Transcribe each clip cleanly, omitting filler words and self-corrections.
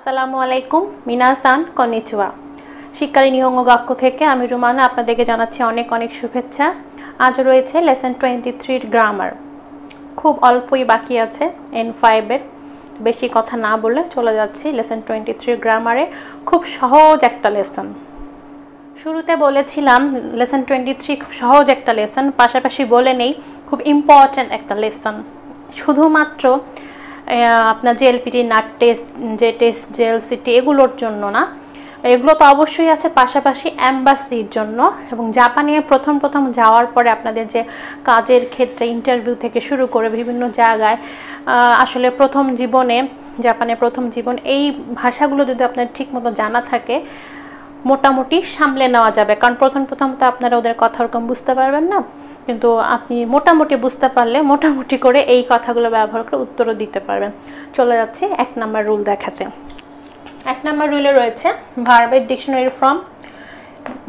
আসসালামু আলাইকুম মিনাসান কনিচিওয়া শিক্ষারী নিহঙ্গ গাক্কো থেকে আমি রুমানা আপনাদেরকে জানাচ্ছি অনেক অনেক শুভেচ্ছা। আজ রয়েছে লেসন 23 এর গ্রামার। খুব অল্পই বাকি আছে N5 এর। বেশি কথা না বলে চলে যাচ্ছি লেসন 23 গ্রামারে। খুব সহজ একটা লেসন। শুরুতে বলেছিলাম লেসন 23 খুব সহজ একটা লেসন, পাশাপাশি বলে নেই খুব ইম্পর্টেন্ট একটা লেসন। শুধুমাত্র আপনার জেএলপিটি নাট টেস্ট, যে টেস্ট জেএলসিটি এগুলোর জন্য না, এগুলো তো অবশ্যই আছে, পাশাপাশি অ্যাম্বাসির জন্য এবং জাপানে প্রথম যাওয়ার পরে আপনাদের যে কাজের ক্ষেত্রে ইন্টারভিউ থেকে শুরু করে বিভিন্ন জায়গায় আসলে প্রথম জীবনে, জাপানে প্রথম জীবন, এই ভাষাগুলো যদি আপনার ঠিকমতো জানা থাকে মোটামুটি সামলে নেওয়া যাবে। কারণ প্রথম তো আপনারা ওদের কথা ওরকম বুঝতে পারবেন না, কিন্তু আপনি মোটামুটি বুঝতে পারলে মোটামুটি করে এই কথাগুলো ব্যবহার করে উত্তরও দিতে পারবেন। চলে যাচ্ছি 1 নম্বর রুল দেখাতে। 1 নম্বর রুলে রয়েছে ভার্বের ডিকশনারি ফর্ম,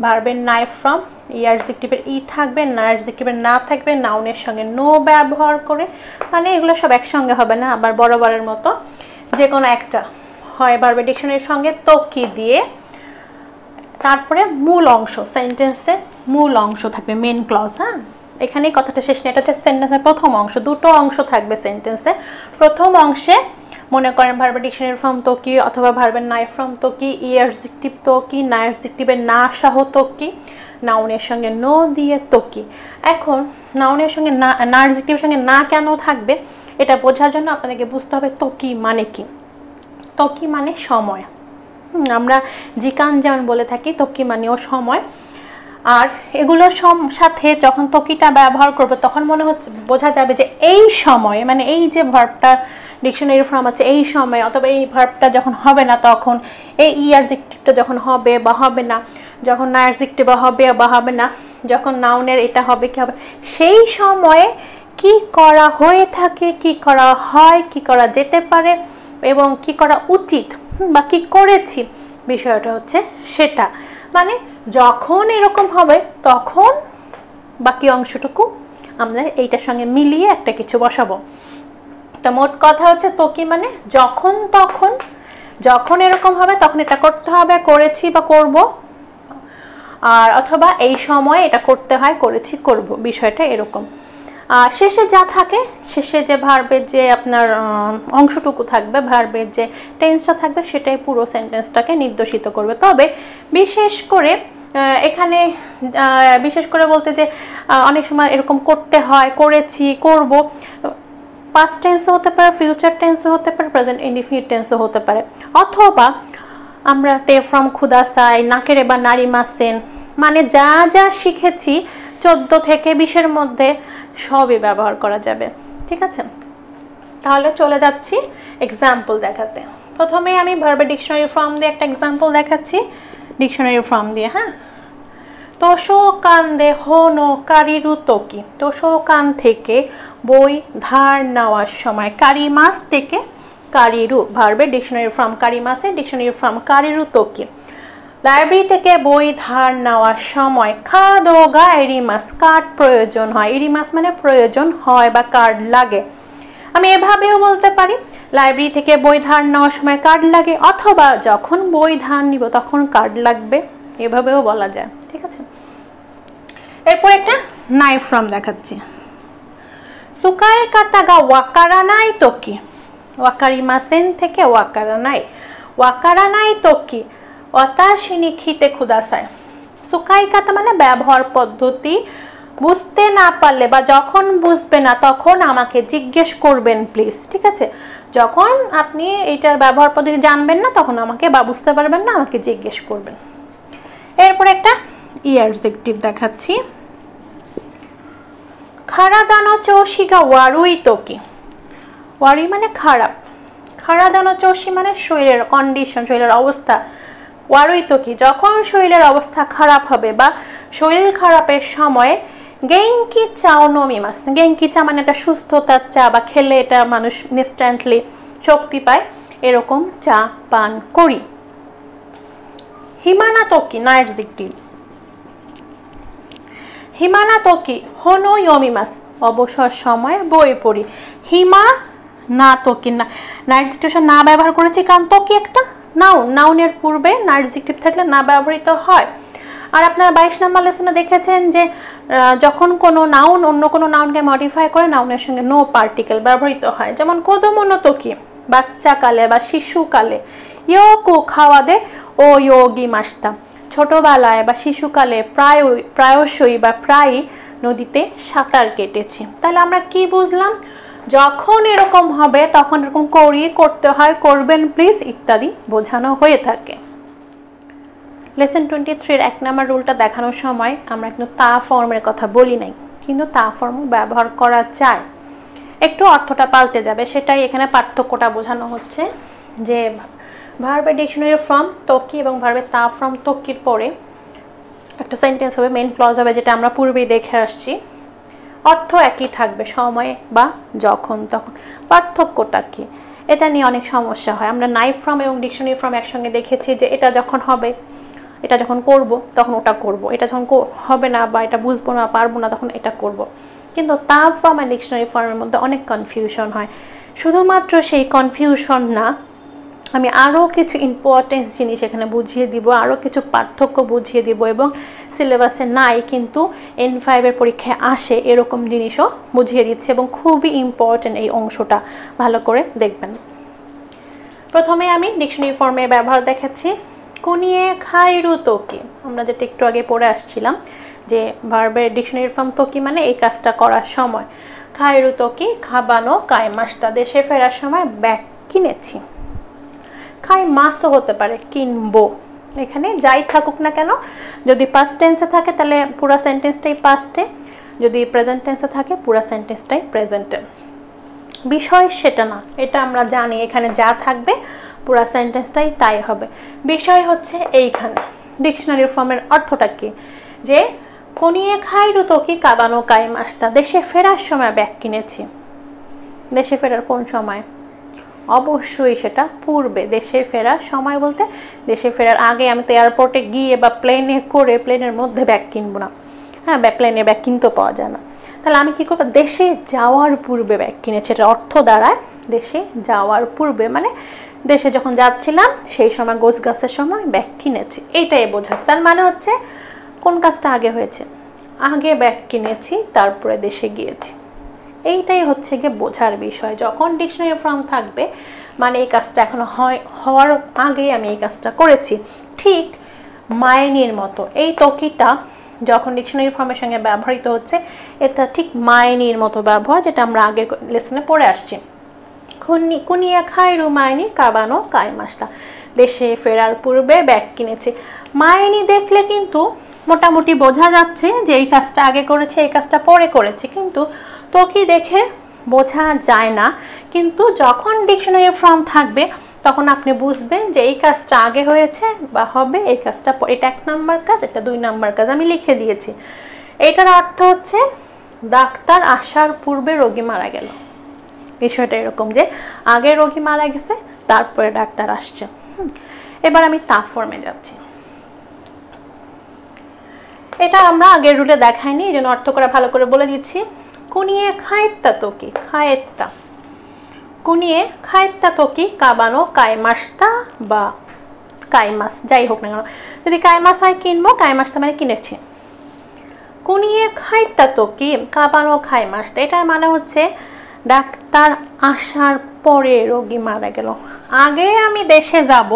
ভার্বের নাই ফর্ম, অ্যাডজেক্টিভের ই থাকবে, না অ্যাডজেক্টিভের না থাকবে, নাউনের সঙ্গে নো ব্যবহার করে, মানে এগুলো সব একসঙ্গে হবে না, আবার বরাবরের মতো যে কোনো একটা হয় ভার্বের ডিকশনারির সঙ্গে তো কি দিয়ে, তারপরে মূল অংশ, সেন্টেন্সের মূল অংশ থাকবে, মেন ক্লজ। হ্যাঁ, এখানেই কথাটা শেষ নেই, এটা হচ্ছে সেন্টেন্সের প্রথম অংশ। দুটো অংশ থাকবে সেন্টেন্সে। প্রথম অংশে মনে করেন ভার্বের ডিকশনারি ফর্ম তো কি, অথবা ভার্বের নাই ফর্ম তো কি, অ্যাডজেক্টিভ তো কি, না অ্যাডজেক্টিভের না সহ তো কি, নাউনের সঙ্গে নো দিয়ে তো কি। এখন নাউনের সঙ্গে না অ্যাডজেক্টিভের সঙ্গে না কেন থাকবে এটা বোঝার জন্য আপনাদেরকে বুঝতে হবে তো কি মানে কি। তো কি মানে সময়, আমরা জিকান যেমন বলে থাকি তকি মানেও সময়। আর এগুলোর সাথে যখন তকিটা ব্যবহার করবো তখন মনে হচ্ছে বোঝা যাবে যে এই সময়, মানে এই যে ভার্বটা ডিকশনারি ফর্ম আছে এই সময়, অথবা এই ভার্বটা যখন হবে না তখন, এই অ্যাডজেক্টিভটা যখন হবে বা হবে না, যখন না অ্যাডজেক্টিভ হবে বা হবে না, যখন নাউনের এটা হবে কি হবে, সেই সময়ে কি করা হয়ে থাকে, কি করা হয়, কি করা যেতে পারে এবং কি করা উচিত বা কি করেছি, বিষয়টা হচ্ছে সেটা। মানে যখন এরকম হবে তখন বাকি অংশটুকু আমরা এইটার সঙ্গে মিলিয়ে একটা কিছু বসাবো। তা মোট কথা হচ্ছে তো কি মানে যখন তখন, যখন এরকম হবে তখন এটা করতে হবে, করেছি বা করব, আর অথবা এই সময় এটা করতে হয়, করেছি, করব, বিষয়টা এরকম। আর শেষে যা থাকে, শেষে যে ভার্বের যে আপনার অংশটুকু থাকবে, ভার্বের যে টেন্সটা থাকবে সেটাই পুরো সেন্টেন্সটাকে নির্দেশিত করবে। তবে বিশেষ করে এখানে বিশেষ করে বলতে যে অনেক সময় এরকম করতে হয়, করেছি, করব, পাস্ট টেন্সও হতে পারে, ফিউচার টেন্সও হতে পারে, প্রেজেন্ট ইনডিফিনিট টেন্সও হতে পারে, অথবা আমরা তে ফ্রম খুদাসাই, নাকেরে বা নারী মাসেন, মানে যা যা শিখেছি 14 থেকে 20-এর মধ্যে সবই ব্যবহার করা যাবে। ঠিক আছে, তাহলে চলে যাচ্ছি এক্সাম্পল দেখাতে। প্রথমে আমি ভার্বের ডিকশনারি ফর্ম দিয়ে একটা এক্সাম্পল দেখাচ্ছি, ডিকশনারি ফর্ম দিয়ে। হ্যাঁ, তোশো কান দে হোনো কারিরু তোকি, তোশো কান থেকে বই ধার নেওয়ার সময়, কারিমাস থেকে কারিরু, ভার্বের ডিকশনারি ফর্ম কারিমাসে, ডিকশনারি ফর্ম কারিরু তোকি। লাইব্রেরি থেকে বই ধার নেওয়ার সময় খাদোগা এরিমাস, কার্ড প্রয়োজন হয়, এরিমাস মানে প্রয়োজন হয় বা কার্ড লাগে। আমি এভাবেও বলতে পারি লাইব্রেরি থেকে বই ধার নেওয়ার সময় কার্ড লাগে, অথবা যখন বই ধার নিব তখন কার্ড লাগবে, এভাবেও বলা যায়। ঠিক আছে, এরপর একটা নাই ফর্ম দেখাচ্ছি। সুকাই কাতাগা ওয়াকারানাই তোকি, ওয়াকারিমাসেন থেকে ওয়াকারানাই, ওয়াকারানাই তোকি ওয়াতাশি নি খিতে খুদাসাই। সুকাই কাতা মানে ব্যবহার পদ্ধতি, বুঝতে না পারলে বা যখন বুঝবে না তখন আমাকে জিজ্ঞেস করবেন প্লিজ। ঠিক আছে, যখন আপনি এইটার ব্যবহার পদ্ধতি জানবেন না তখন আমাকে, বা বুঝতে পারবেন না, আমাকে জিজ্ঞেস করবেন। এরপর একটা অ্যাডজেক্টিভ দেখাচ্ছি। খারাদানো চৌশিগা ওয়ারুই তোকি, ওয়ারুই মানে খারাপ, খারাদানো চৌশি মানে শরীরের কন্ডিশন, শরীরের অবস্থা, ওয়ারুই তোকি যখন শরীরের অবস্থা খারাপ হবে বা শরীর খারাপের সময়, গেঙ্কি চাও নমিমাস, গেঙ্কি চা মানে একটা সুস্থতার চা, বা খেলে এটা মানুষ ইনস্ট্যান্টলি শক্তি পায়, এরকম চা পান করি। হিমানা তোকি না অ্যাডজেক্টিভ, হিমানা তোকি হোনো ইয়মিমাস, অবসর সময় বই পড়ি। হিমা না তোকি, না অ্যাডজেক্টিভ না ব্যবহার করেছি কারণ তোকি একটা নাউন, নাউনের পূর্বে না অ্যাডজেক্টিভ থাকলে না ব্যবহৃত হয়। আর আপনারা 22 নম্বর লেসনে দেখেছেন যে যখন কোনো নাউন অন্য কোনো নাউনকে মডিফাই করে নাউনের সঙ্গে নো পার্টিকেল ব্যবহৃত হয়, যেমন কোদোমোনোতোকি বাচ্চাকালে বা শিশুকালে, ইয়োকো খাওয়া দে ও ইয়োগি মাস্তা ছোটবেলায় বা শিশুকালে প্রায়শই বা প্রায়ই নদীতে সাঁতার কেটেছি। তাহলে আমরা কি বুঝলাম? যখন এরকম হবে তখন এরকম করি, করতে হয়, করবেন প্লিজ ইত্যাদি বোঝানো হয়ে থাকে। লেসন 23 1 নম্বর রুলটা দেখানোর সময় আমরা কিন্তু তা ফর্মের কথা বলি নাই, কিন্তু তা ফর্ম ব্যবহার করা যায়, একটু অর্থটা পাল্টে যাবে, সেটাই এখানে পার্থক্যটা বোঝানো হচ্ছে। যে ভার্বের ডিকশনারি ফ্রম তকি এবং ভার্বের তা ফ্রম তকির পরে একটা সেন্টেন্স হবে, মেইন ক্লজ হবে, যেটা আমরা পূর্বেই দেখে আসছি। অর্থ একই থাকবে, সময় বা যখন তখন, পার্থক্যটা কি এটা নিয়ে অনেক সমস্যা হয়। আমরা নাই ফ্রম এবং ডিকশনারি ফ্রম একসঙ্গে দেখেছি যে এটা যখন হবে, এটা যখন করব তখন ওটা করব, এটা যখন হবে না বা এটা বুঝবো না পারবো না তখন এটা করব। কিন্তু তা ফর্ম আর ডিকশনারি ফর্মের মধ্যে অনেক কনফিউশন হয়। শুধুমাত্র সেই কনফিউশন না, আমি আরও কিছু ইম্পর্টেন্স জিনিস এখানে বুঝিয়ে দিব, আরও কিছু পার্থক্য বুঝিয়ে দিব, এবং সিলেবাসে নাই কিন্তু N5 এর পরীক্ষায় আসে এরকম জিনিসও বুঝিয়ে দিচ্ছে, এবং খুবই ইম্পর্টেন্ট এই অংশটা, ভালো করে দেখবেন। প্রথমে আমি ডিকশনারি ফর্মের ব্যবহার দেখাচ্ছি। কুনিয়ে খাইরু তোকি, আমরা যেটা একটু আগে পড়ে আসছিলাম যে ভার্বের ডিকশনারি ফর্ম তোকি মানে এই কাজটা করার সময়। খাইরু তোকি খাবানো কাইমাস্তা, দেশে ফেরার সময় ব্যাগ কিনেছি। খাই মাছও হতে পারে, কিনবো, এখানে যাই থাকুক না কেন, যদি পাস্ট টেন্সে থাকে তাহলে পুরো সেন্টেন্সটাই পাস্টে, যদি প্রেজেন্ট টেন্সে থাকে পুরো সেন্টেন্সটাই প্রেজেন্টে। বিষয় সেটা না, এটা আমরা জানি, এখানে যা থাকবে পুরো সেন্টেন্সটাই তাই হবে। বিষয় হচ্ছে এইখানে ডিকশনারি ফর্মের অর্থটা কি, যে কোনিয়ে খাইরু তোকি কাবানো কাইমাস্তা, দেশে ফেরার সময় ব্যাগ কিনেছি। দেশে ফেরার কোন সময়? অবশ্যই সেটা পূর্বে। দেশে ফেরার সময় বলতে দেশে ফেরার আগে। আমি তো এয়ারপোর্টে গিয়ে বা প্লেনে করে প্লেনের মধ্যে ব্যাগ কিনবো না, হ্যাঁ, প্লেনে ব্যাগ কিনতে পাওয়া যায় না। তাহলে আমি কি করবো? দেশে যাওয়ার পূর্বে ব্যাগ কিনেছি। এটা অর্থ দাঁড়ায় দেশে যাওয়ার পূর্বে, মানে দেশে যখন যাচ্ছিলাম সেই সময় গোছ গাছের সময় ব্যাগ কিনেছি, এইটাই বোঝায়। তার মানে হচ্ছে কোন কাজটা আগে হয়েছে? আগে ব্যাগ কিনেছি, তারপরে দেশে গিয়েছি। এইটাই হচ্ছে গিয়ে বোঝার বিষয়। যখন ডিকশনারি ফর্ম থাকবে মানে এই কাজটা এখনো হওয়ার আগেই আমি এই কাজটা করেছি। ঠিক মাইনির মতো এই তকিটা যখন ডিকশনারি ফর্মের সঙ্গে ব্যবহৃত হচ্ছে, এটা ঠিক মাইনির মতো ব্যবহার, যেটা আমরা আগের লেসনে পড়ে আসছি। কুনিয়া খাইরু মাইনি কাবানো কাইমাস্তা, দেশে ফেরার পূর্বে ব্যাগ কিনেছি। মাইনি দেখলে কিন্তু মোটামুটি বোঝা যাচ্ছে যে এই কাজটা আগে করেছে, এই কাজটা পরে করেছে, কিন্তু তকি দেখে বোঝা যায় না। কিন্তু যখন ডিকশনারি ফর্ম থাকবে তখন আপনি বুঝবেন যে এই কাজটা আগে হয়েছে বা হবে, এই কাজটা এটা 1 নাম্বার কাজ, এটা 2 নাম্বার কাজ, আমি লিখে দিয়েছি। এটার অর্থ হচ্ছে ডাক্তার আসার পূর্বে রোগী মারা গেল। বিষয়টা এরকম যে আগে রোগী মারা গেছে, তারপরে ডাক্তার আসছে। এবার আমি তা ফর্মে যাচ্ছি। এটা আমরা আগের রুলে দেখাইনি, এই জন্য অর্থ করে ভালো করে বলে দিচ্ছি। কুনিয়ে খায়েত্তা তোকি, খায়েত্তা, কুনিয়ে খায়েত্তা তোকি কাবানো কাইমাস্তা বা কাইমাস, যাই হোক না কেন, যদি কাইমাস হয় কিনবো, কাইমাস্তা মানে কিনেছি। কুনিয়ে খায়েত্তা তোকি কাবানো কাইমাস্তা, এটার মানে হচ্ছে ডাক্তার আসার পরে রোগী মারা গেল। আগে আমি দেশে যাব,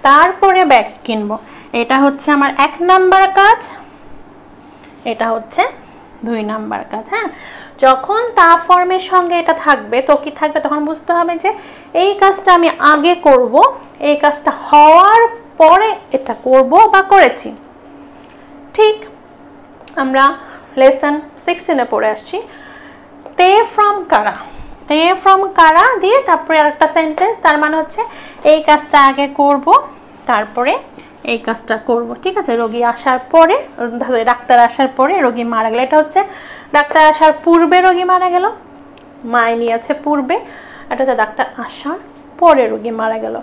তারপরে ব্যাগ কিনবো। এটা হচ্ছে আমার 1 নাম্বার কাজ, এটা হচ্ছে 2 নাম্বার কাজ। হ্যাঁ, যখন তা ফর্মের সঙ্গে এটা থাকবে, তকি থাকবে, তখন বুঝতে হবে যে এই কাজটা আমি আগে করব, এই কাজটা হওয়ার পরে এটা করব বা করেছি। ঠিক আমরা লেসন 16-এ পড়ে আসছি, তে ফ্রম কারা, তে ফ্রম কারা দিয়ে তারপরে আরেকটা সেন্টেন্স, তার মানে হচ্ছে এই কাজটা আগে করব, তারপরে এই কাজটা করব। ঠিক আছে, রোগী আসার পরে, ডাক্তার আসার পরে রোগী মারা গেল। এটা হচ্ছে ডাক্তার আসার পূর্বে রোগী মারা গেল, মাইনি আছে পূর্বে, এটা হচ্ছে ডাক্তার আসার পরে রোগী মারা গেল।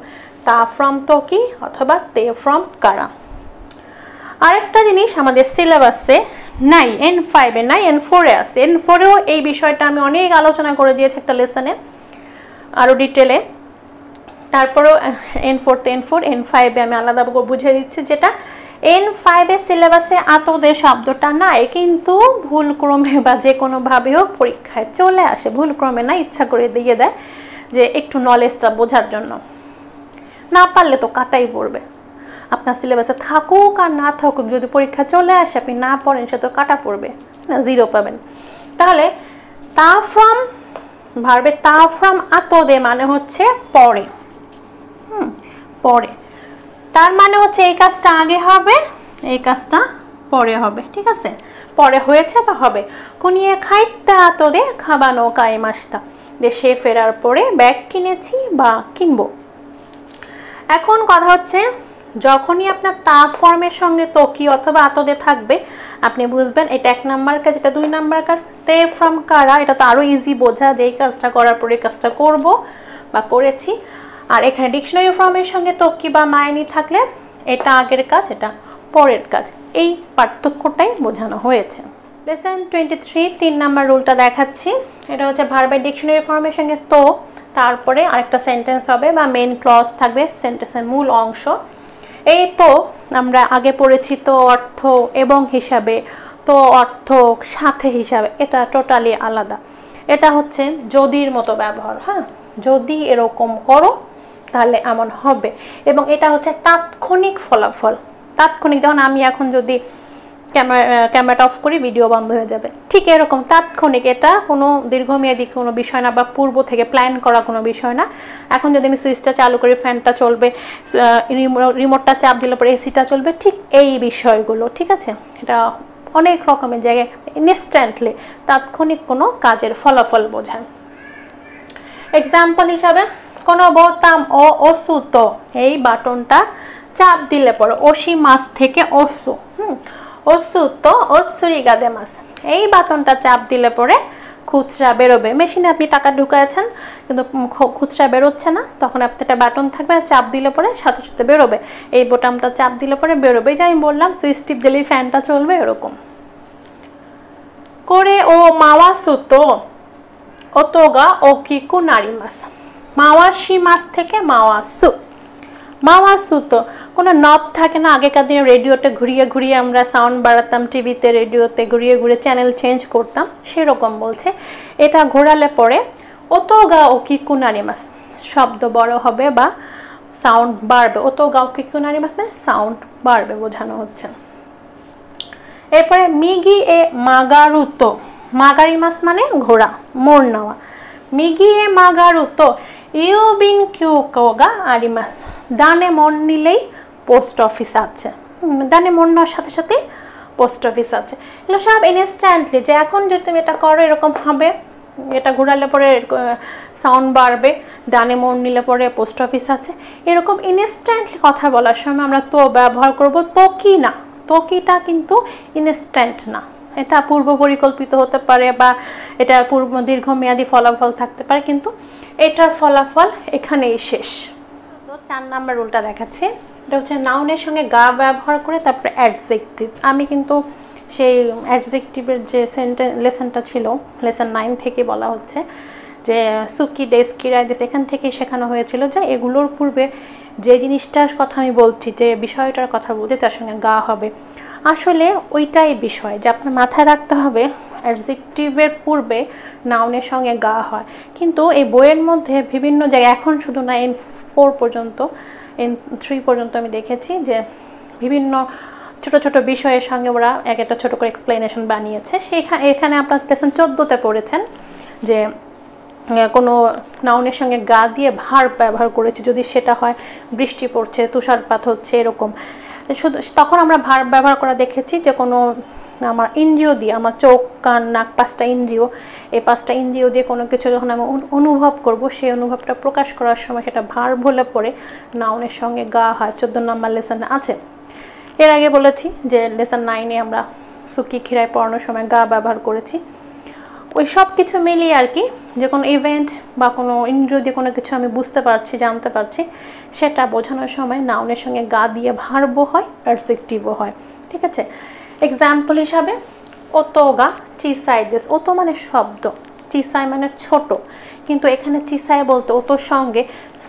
তা ফ্রম তকি অথবা তে ফ্রম কারা। আরেকটা জিনিস আমাদের সিলেবাসে নাই, N5-এ নাই, N4-এ আছে। N4-এও এই বিষয়টা আমি অনেক আলোচনা করে দিয়েছি একটা লেসনে, আরও ডিটেলে। তারপরেও N4 তে N4, N5 এ আমি আলাদা বুঝিয়ে দিচ্ছি, যেটা N5 এর সিলেবাসে আতদে শব্দটা নাই, কিন্তু ভুলক্রমে বা যে কোনোভাবেও পরীক্ষায় চলে আসে। ভুলক্রমে না, ইচ্ছা করে দিয়ে দেয় যে একটু নলেজটা বোঝার জন্য। না পারলে তো কাটাই পড়বে, আপনার সিলেবাসে থাকুক আর না থাকুক, যদি পরীক্ষা চলে আসে আপনি না পড়েন সে তো কাটা পড়বে না, 0 পাবেন। তাহলে তা ফ্রম ভার্বে তা ফ্রম আতদে মানে হচ্ছে পরে, পরে, তার মানে হচ্ছে এই কাজটা আগে হবে, এই কাজটা পরে হবে, ঠিক আছে? পরে হয়েছে বা হবে। কুনিয়ে খাইতে আতদে খাবানো কাইমাস্তা, দেশে ফেরার পরে ব্যাগ কিনেছি বা কিনবো। এখন কথা হচ্ছে, যখনই আপনার তা ফর্মের সঙ্গে তোকি অথবা আতদে থাকবে, আপনি বুঝবেন এটা 1 নাম্বার কাজ, এটা 2 নাম্বার কাজ। তে ফ্রম কারা, এটা তো আরও ইজি বোঝা, যে এই কাজটা করার পরে কাজটা করব বা করেছি। আর এখানে ডিকশনারি ফর্মের সঙ্গে তোকি বা মাইনি থাকলে এটা আগের কাজ, এটা পরের কাজ। এই পার্থক্যটাই বোঝানো হয়েছে। লেসন 23 3 নাম্বার রুলটা দেখাচ্ছি। এটা হচ্ছে ভার্বের ডিকশনারি ফর্মের সঙ্গে তো, তারপরে আরেকটা সেন্টেন্স হবে বা মেইন ক্লজ থাকবে, সেন্টেন্সের মূল অংশ। এই তো আমরা আগে পড়েছি তো অর্থ এবং হিসাবে, তো অর্থ সাথে হিসাবে, এটা টোটালি আলাদা। এটা হচ্ছে যদির মতো ব্যবহার, হ্যাঁ, যদি এরকম করো তাহলে এমন হবে। এবং এটা হচ্ছে তাৎক্ষণিক ফলাফল, তাৎক্ষণিক। যেমন আমি এখন যদি ক্যামেরাটা অফ করি, ভিডিও বন্ধ হয়ে যাবে, ঠিক এরকম তাৎক্ষণিক। এটা কোনো দীর্ঘমেয়াদী কোনো বিষয় না বা পূর্ব থেকে প্ল্যান করা কোনো বিষয় না। এখন যদি আমি সুইচটা চালু করি, ফ্যানটা চলবে, রিমোটটা চাপ দিলে পরে এসিটা চলবে, ঠিক এই বিষয়গুলো, ঠিক আছে? এটা অনেক রকমের জায়গায় ইনস্ট্যান্টলি তাৎক্ষণিক কোনো কাজের ফলাফল বোঝায়। এক্সাম্পল হিসাবে, কোনো বোতাম ও ওসুত, এই বাটনটা চাপ দিলে পরে ওসি মাস থেকে ওসু, ওসুত ওসুরি গাদে মাস, এই বাটনটা চাপ দিলে পরে খুচরা বেরোবে। মেশিনে আপনি টাকা ঢুকাচ্ছেন কিন্তু খুচরা বেরোচ্ছে না, তখন আপনি একটা বাটন থাকবে, চাপ দিলে পরে সাথে সাথে বেরোবে। এই বোতামটা চাপ দিলে পরে বেরোবে, যে আমি বললাম সুইচ টিপ দিলেই ফ্যানটা চলবে, এরকম করে। ও মাওয়াসুতো ওতোগা ওকিকু নারিমাস, মাওয়াশি মাস থেকে মাওয়াসু, মাওয়াসু তো কোনো নব থাকে না। আগেকার দিনে রেডিওতে ঘুরিয়ে ঘুরিয়ে আমরা সাউন্ড বাড়াতাম, টিভিতে রেডিওতে ঘুরিয়ে ঘুরিয়ে চ্যানেল চেঞ্জ করতাম, সেরকম বলছে। এটা ঘোরালে পরে ওতোগা ওকিকু নারিমাস, শব্দ বড় হবে বা সাউন্ড বাড়বে। ওতোগা ওকিকু নারিমাস মানে সাউন্ড বাড়বে বোঝানো হচ্ছে। এরপরে মিগি এ মাগারুতো, মাগারিমাস মানে ঘোড়া, মোড় নেওয়া। মিগি এ মাগারুতো ইউবিন কিউকোগা আরিমাস, ডানে মোড় নিলেই পোস্ট অফিস আছে, ডানে মোড় নেওয়ার সাথে সাথে পোস্ট অফিস আছে। এগুলো সব ইনস্ট্যান্টলি, যে এখন যদি তুমি এটা করো এরকম হবে, এটা ঘোরালে পরে সাউন্ড বাড়বে, ডানে মোড় নিলে পরে পোস্ট অফিস আছে, এরকম ইনস্ট্যান্টলি কথা বলার সময় আমরা তো ব্যবহার করব। তো কি না, তো কিটা কিন্তু ইনস্ট্যান্ট না, এটা পূর্ব পরিকল্পিত হতে পারে বা এটার দীর্ঘমেয়াদী ফলাফল থাকতে পারে, কিন্তু এটার ফলাফল এখানেই শেষ। তো 4 নাম্বার রুলটা দেখাচ্ছি। এটা হচ্ছে নাউনের সঙ্গে গা ব্যবহার করে তারপরে অ্যাডজেক্টিভ। আমি কিন্তু সেই অ্যাডজেক্টিভের যে লেসনটা ছিল, লেসন 9 থেকে বলা হচ্ছে যে সুকি দেশ কিরায় দেশ, এখান থেকেই শেখানো হয়েছিল যে এগুলোর পূর্বে যে জিনিসটার কথা আমি বলছি, যে বিষয়টার কথা বলছি, তার সঙ্গে গা হবে। আসলে ওইটাই বিষয়, যে আপনার মাথায় রাখতে হবে অ্যাডজেক্টিভের পূর্বে নাউনের সঙ্গে গা হয়। কিন্তু এই বইয়ের মধ্যে বিভিন্ন জায়গায়, এখন শুধু না, N4 পর্যন্ত, N3 পর্যন্ত আমি দেখেছি যে বিভিন্ন ছোট ছোট বিষয়ের সঙ্গে ওরা এক একটা ছোট করে এক্সপ্লেনেশন বানিয়েছে। এখানে আপনার লেসন 14তে পড়েছেন যে কোনো নাউনের সঙ্গে গা দিয়ে ভার্ব ব্যবহার করেছে, যদি সেটা হয় বৃষ্টি পড়ছে, তুষারপাত হচ্ছে, এরকম। শুধু তখন আমরা ভার্ব ব্যবহার করা দেখেছি যে কোনো আমার ইন্দ্রিয় দিয়ে, আমার চোখ কান নাক 5টা ইন্দ্রিয়, এই 5টা ইন্দ্রিয় দিয়ে কোনো কিছু যখন আমি অনুভব করব, সেই অনুভবটা প্রকাশ করার সময় সেটা ভার্ব হলে পরে নাউনের সঙ্গে গা হয়। 14 নাম্বার লেসনে আছে। এর আগে বলেছি যে লেসন 9-এ আমরা সুকি খিরায় পড়ানোর সময় গা ব্যবহার করেছি। ওই সব কিছু মিলিয়ে আর কি, যে কোনো ইভেন্ট বা কোনো ইন্দ্রিয় দিয়ে কোনো কিছু আমি বুঝতে পারছি, জানতে পারছি, সেটা বোঝানোর সময় নাউনের সঙ্গে গা দিয়ে ভার্বও হয়, অ্যাডজেক্টিভও হয়, ঠিক আছে? এক্সাম্পল হিসাবে ওতোগা চিসাই দেশ, ওতো মানে শব্দ, চিসাই মানে ছোট, কিন্তু এখানে চিসাই বলতে ওতোর সঙ্গে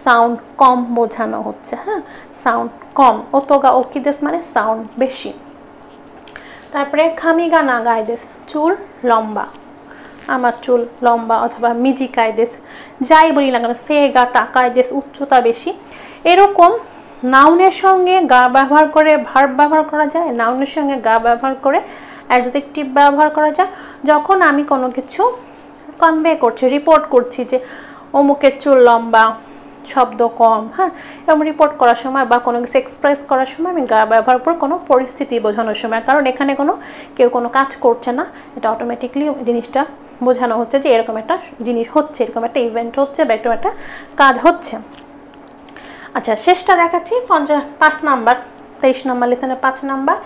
সাউন্ড কম বোঝানো হচ্ছে। হ্যাঁ, সাউন্ড কম। ওতোগা ওকিদেস মানে সাউন্ড বেশি। তারপরে খামিগা নাগাইদেস, চুল লম্বা, আমার চুল লম্বা, অথবা মিজিকাইদেস, যাই বলি না কেন, সেগা তাকাইদেস উচ্চতা বেশি। এরকম নাউনের সঙ্গে গা ব্যবহার করে ভার্ব ব্যবহার করা যায়, নাউনের সঙ্গে গা ব্যবহার করে অ্যাডজেক্টিভ ব্যবহার করা যায় যখন আমি কোনো কিছু কনভে করছি, রিপোর্ট করছি যে অমুকের চুল লম্বা, শব্দ কম। হ্যাঁ, এরকম রিপোর্ট করার সময় বা কোনো কিছু এক্সপ্রেস করার সময় আমি গা ব্যবহার করে কোনো পরিস্থিতি বোঝানোর সময়, কারণ এখানে কেউ কোনো কাজ করছে না, এটা অটোমেটিকলি জিনিসটা বোঝানো হচ্ছে যে এরকম একটা জিনিস হচ্ছে, এরকম একটা ইভেন্ট হচ্ছে বা এরকম একটা কাজ হচ্ছে। আচ্ছা, শেষটা দেখাচ্ছি 5 নাম্বার, 23 নাম্বার লেসনের 5 নাম্বার।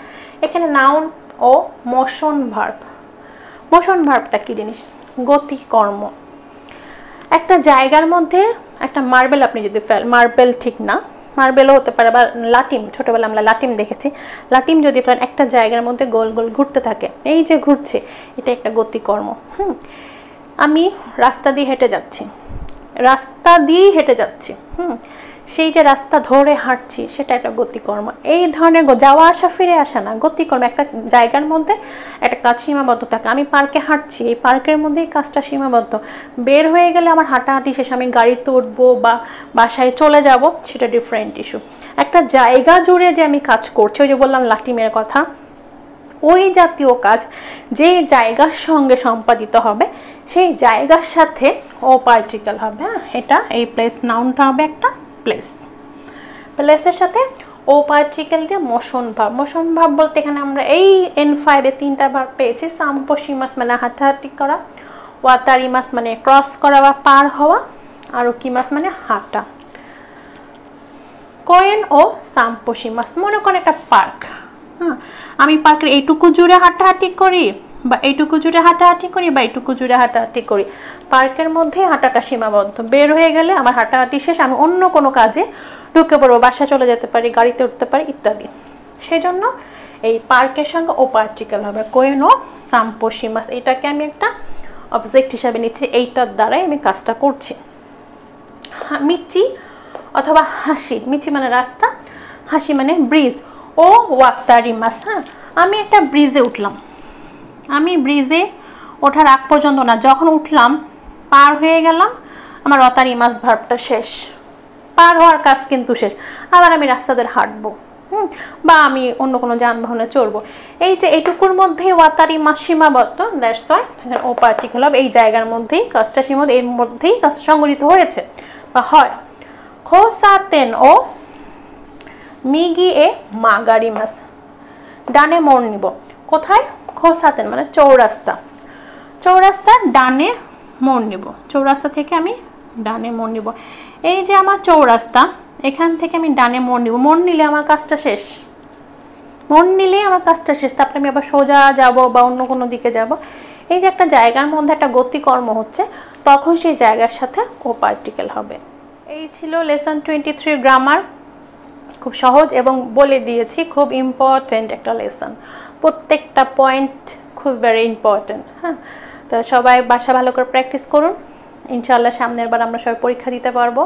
এখানে নাউন ও মোশন ভার্ব। মোশন ভার্বটা কী জিনিস? গতি, কর্ম। একটা জায়গার মধ্যে একটা মার্বেল আপনি যদি মার্বেল ঠিক না, মার্বেলও হতে পারে, বা লাটিম, ছোটোবেলা আমরা লাটিম দেখেছি, লাটিম যদি ফেলেন একটা জায়গার মধ্যে গোল গোল ঘুরতে থাকে, এই যে ঘুরছে, এটা একটা গতিকর্ম। আমি রাস্তা দিয়ে হেঁটে যাচ্ছি, সেই যে রাস্তা ধরে হাঁটছি, সেটা একটা গতিকর্ম। এই ধরনের যাওয়া আসা, ফিরে আসা না, গতিকর্ম। একটা জায়গার মধ্যে একটা কাজ সীমাবদ্ধ থাকে। আমি পার্কে হাঁটছি, এই পার্কের মধ্যেই কাজটা সীমাবদ্ধ। বের হয়ে গেলে আমার হাঁটাহাঁটি শেষ, আমি গাড়িতে উঠবো বা বাসায় চলে যাব, সেটা ডিফারেন্ট ইস্যু। একটা জায়গা জুড়ে যে আমি কাজ করছি, ওই যে বললাম লাটিমের কথা, ওই জাতীয় কাজ যে জায়গার সঙ্গে সম্পাদিত হবে, সেই জায়গার সাথে ও পার্টিকেল হবে। এটা এই প্লেস, নাউনটা হবে একটা প্লেস, প্লেসের সাথে ও পার্টিকেল দিয়ে মোশন ভাব। মোশন ভাব বলতে এখানে আমরা এই N5-এ 3টা ভার্ব পেয়েছি। সাম্পোশিমাস মানে হাঁটাহাঁটি করা, ওয়াতারিমাস মানে ক্রস করা বা পার হওয়া, আর ওকিমাস মানে হাঁটা। কোয়েন ও সাম্পোশিমাস, মনে করেন একটা পার্ক। আমি পার্কের এইটুকু জুড়ে হাঁটাহাঁটি করি, বা এইটুকু জুড়ে হাঁটাহাঁটি করি, বা এইটুকু জুড়ে হাঁটাহাঁটি করি। পার্কের মধ্যে হাঁটাটা সীমাবদ্ধ। বের হয়ে গেলে আমার হাঁটাহাঁটি শেষ, আমি অন্য কোনো কাজে ঢুকে পড়বো, বাসা চলে যেতে পারি, গাড়িতে উঠতে পারি ইত্যাদি। সেই জন্য এই পার্কের সঙ্গে ও পার্টিকেল হবে, কোয়েন ও সাম্পোশিমাস। এটাকে আমি একটা অবজেক্ট হিসাবে নিচ্ছি, এইটার দ্বারাই আমি কাজটা করছি। মিচি অথবা হাসি, মিচি মানে রাস্তা, হাসি মানে ব্রিজ। ও ওয়াতারিমাস, হ্যাঁ, আমি একটা ব্রিজে উঠলাম। আমি ব্রিজে ওঠার আগ পর্যন্ত না, যখন উঠলাম, পার হয়ে গেলাম, আমার ওয়াতারিমাস ভার্বটা শেষ। পার হওয়ার কাজ কিন্তু শেষ। আবার আমি রাস্তা ধরে হাঁটবো, বা আমি অন্য কোনো যানবাহনে চড়বো। এই যে এইটুকুর মধ্যেই ওয়াতারিমাস সীমাবদ্ধ, দ্যাটস ওয়াই ও পার্টিকেল হবে। এই জায়গার মধ্যেই কাজটা সীমাবদ্ধ, এর মধ্যেই কাজটা সংগঠিত হয়েছে বা হয়। খোসাতেন ও মিগি এ মাগারিমাস, ডানে মোড় নিব। কোথায়? খোসাতেন মানে চৌরাস্তা, চৌরাস্তার ডানে মোড় নিব। চৌরাস্তা থেকে আমি ডানে মোড় নিব। এই যে আমার চৌরাস্তা, এখান থেকে আমি ডানে মোড় নিব। মোড় নিলে আমার কাজটা শেষ, মোড় নিলেই আমার কাজটা শেষ। তারপরে আমি আবার সোজা যাব বা অন্য কোনো দিকে যাব। এই যে একটা জায়গার মধ্যে একটা গতিকর্ম হচ্ছে, তখন সেই জায়গার সাথে ও পার্টিকেল হবে। এই ছিল লেসন 23 গ্রামার। খুব সহজ এবং বলে দিয়েছি, খুব ইম্পর্টেন্ট একটা লেসন। প্রত্যেকটা পয়েন্ট খুব ভেরি ইম্পর্টেন্ট। হ্যাঁ, তো সবাই বাসা ভালো করে প্র্যাকটিস করুন। ইনশাআল্লাহ সামনের বার আমরা সবাই পরীক্ষা দিতে পারবো।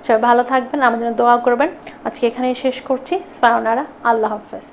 সবাই ভালো থাকবেন, আমার জন্য দোয়া করবেন। আজকে এখানেই শেষ করছি। সায়োনারা, আল্লাহ হাফেজ।